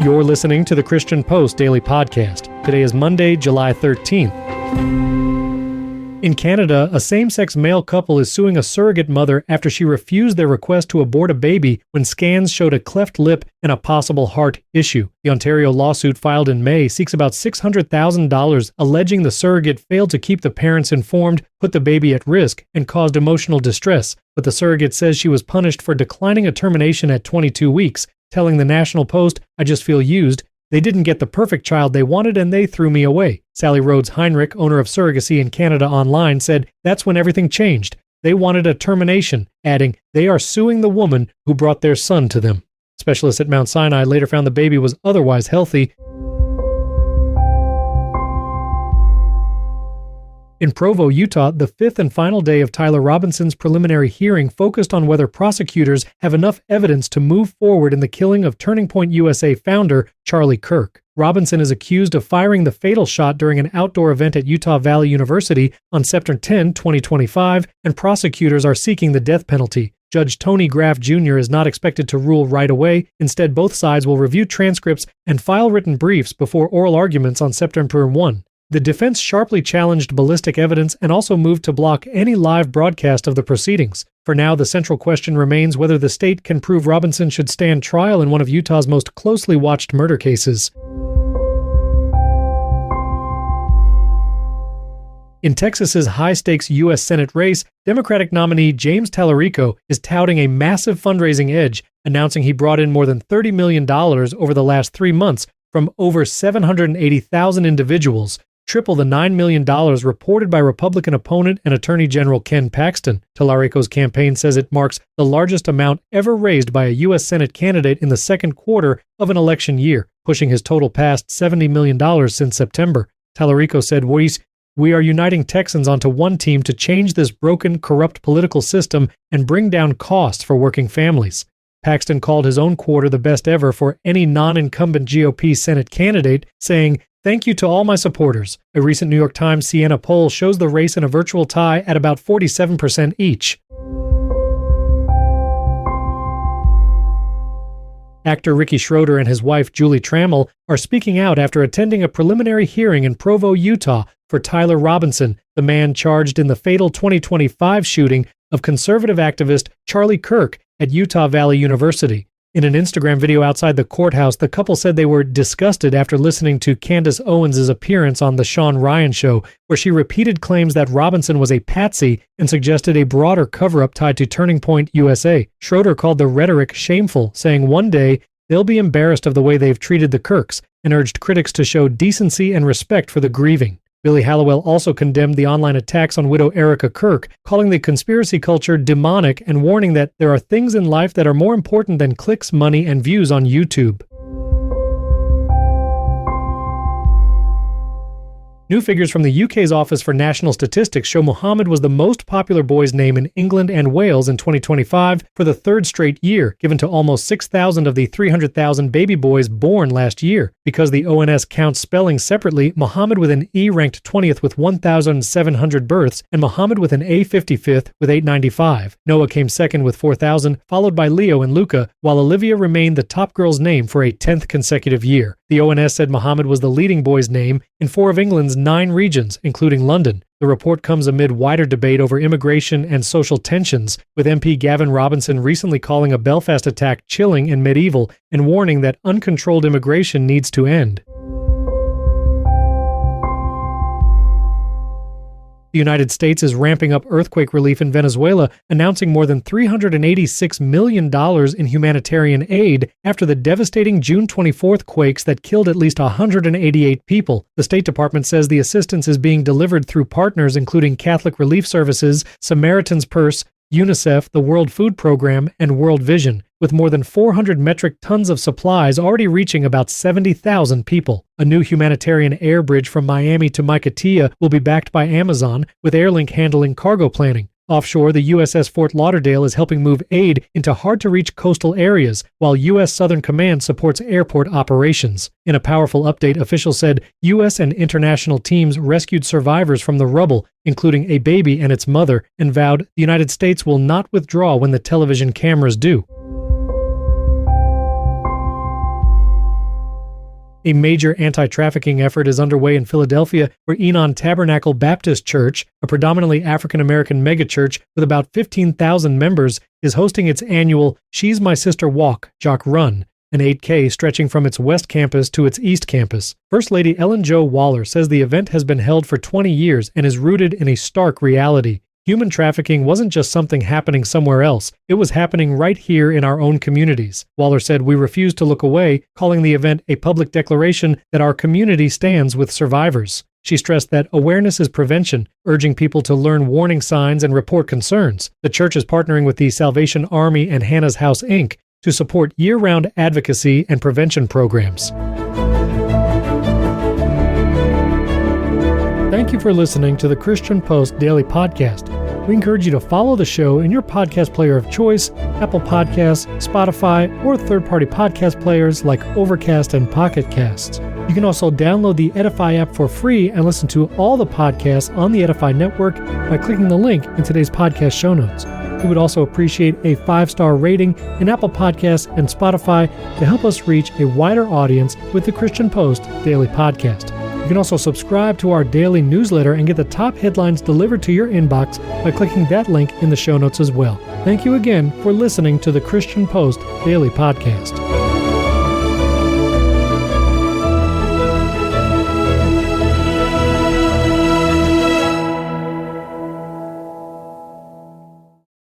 You're listening to the Christian Post Daily Podcast. Today is Monday, July 13th. In Canada, a same-sex male couple is suing a surrogate mother after she refused their request to abort a baby when scans showed a cleft lip and a possible heart issue. The Ontario lawsuit filed in May seeks about $600,000, alleging the surrogate failed to keep the parents informed, put the baby at risk, and caused emotional distress. But the surrogate says she was punished for declining a termination at 22 weeks, telling the National Post, "I just feel used. They didn't get the perfect child they wanted and they threw me away." Sally Rhodes Heinrich, owner of Surrogacy in Canada Online, said that's when everything changed. They wanted a termination, adding, "They are suing the woman who brought their son to them." Specialists at Mount Sinai later found the baby was otherwise healthy. In Provo, Utah, the fifth and final day of Tyler Robinson's preliminary hearing focused on whether prosecutors have enough evidence to move forward in the killing of Turning Point USA founder Charlie Kirk. Robinson is accused of firing the fatal shot during an outdoor event at Utah Valley University on September 10, 2025, and prosecutors are seeking the death penalty. Judge Tony Graff Jr. is not expected to rule right away. Instead, both sides will review transcripts and file written briefs before oral arguments on September 1. The defense sharply challenged ballistic evidence and also moved to block any live broadcast of the proceedings. For now, the central question remains whether the state can prove Robinson should stand trial in one of Utah's most closely watched murder cases. In Texas's high-stakes U.S. Senate race, Democratic nominee James Talarico is touting a massive fundraising edge, announcing he brought in more than $30 million over the last 3 months from over 780,000 individuals, triple the $9 million reported by Republican opponent and Attorney General Ken Paxton. Talarico's campaign says it marks the largest amount ever raised by a U.S. Senate candidate in the second quarter of an election year, pushing his total past $70 million since September. Talarico said, "We are uniting Texans onto one team to change this broken, corrupt political system and bring down costs for working families." Paxton called his own quarter the best ever for any non-incumbent GOP Senate candidate, saying, "Thank you to all my supporters." A recent New York Times Siena poll shows the race in a virtual tie at about 47% each. Actor Ricky Schroder and his wife Julie Trammell are speaking out after attending a preliminary hearing in Provo, Utah for Tyler Robinson, the man charged in the fatal 2025 shooting of conservative activist Charlie Kirk at Utah Valley University. In an Instagram video outside the courthouse, the couple said they were disgusted after listening to Candace Owens' appearance on The Sean Ryan Show, where she repeated claims that Robinson was a patsy and suggested a broader cover-up tied to Turning Point USA. Schroder called the rhetoric shameful, saying one day they'll be embarrassed of the way they've treated the Kirks, and urged critics to show decency and respect for the grieving. Billy Hallowell also condemned the online attacks on widow Erica Kirk, calling the conspiracy culture demonic and warning that there are things in life that are more important than clicks, money, and views on YouTube. New figures from the UK's Office for National Statistics show Mohammed was the most popular boy's name in England and Wales in 2025 for the third straight year, given to almost 6,000 of the 300,000 baby boys born last year. Because the ONS counts spelling separately, Mohammed with an E ranked 20th with 1,700 births, and Mohammed with an A 55th with 895. Noah came second with 4,000, followed by Leo and Luca, while Olivia remained the top girl's name for a 10th consecutive year. The ONS said Mohammed was the leading boy's name in 4 of England's 9 regions, including London. The report comes amid wider debate over immigration and social tensions, with MP Gavin Robinson recently calling a Belfast attack chilling and medieval and warning that uncontrolled immigration needs to end. The United States is ramping up earthquake relief in Venezuela, announcing more than $386 million in humanitarian aid after the devastating June 24th quakes that killed at least 188 people. The State Department says the assistance is being delivered through partners including Catholic Relief Services, Samaritan's Purse, UNICEF, the World Food Program, and World Vision, with more than 400 metric tons of supplies already reaching about 70,000 people. A new humanitarian air bridge from Miami to Maiquetía will be backed by Amazon, with Airlink handling cargo planning. Offshore, the USS Fort Lauderdale is helping move aid into hard-to-reach coastal areas, while U.S. Southern Command supports airport operations. In a powerful update, officials said U.S. and international teams rescued survivors from the rubble, including a baby and its mother, and vowed the United States will not withdraw when the television cameras do. A major anti-trafficking effort is underway in Philadelphia, where Enon Tabernacle Baptist Church, a predominantly African-American megachurch with about 15,000 members, is hosting its annual She's My Sister Walk, Jock Run, an 8K stretching from its west campus to its east campus. First Lady Ellen Jo Waller says the event has been held for 20 years and is rooted in a stark reality. Human trafficking wasn't just something happening somewhere else, it was happening right here in our own communities. Waller said, "We refuse to look away," calling the event a public declaration that our community stands with survivors. She stressed that awareness is prevention, urging people to learn warning signs and report concerns. The church is partnering with the Salvation Army and Hannah's House, Inc. to support year-round advocacy and prevention programs. Thank you for listening to the Christian Post Daily Podcast. We encourage you to follow the show in your podcast player of choice, Apple Podcasts, Spotify, or third-party podcast players like Overcast and Pocket Casts. You can also download the Edifi app for free and listen to all the podcasts on the Edifi network by clicking the link in today's podcast show notes. We would also appreciate a 5-star rating in Apple Podcasts and Spotify to help us reach a wider audience with the Christian Post Daily Podcast. You can also subscribe to our daily newsletter and get the top headlines delivered to your inbox by clicking that link in the show notes as well. Thank you again for listening to the Christian Post Daily Podcast.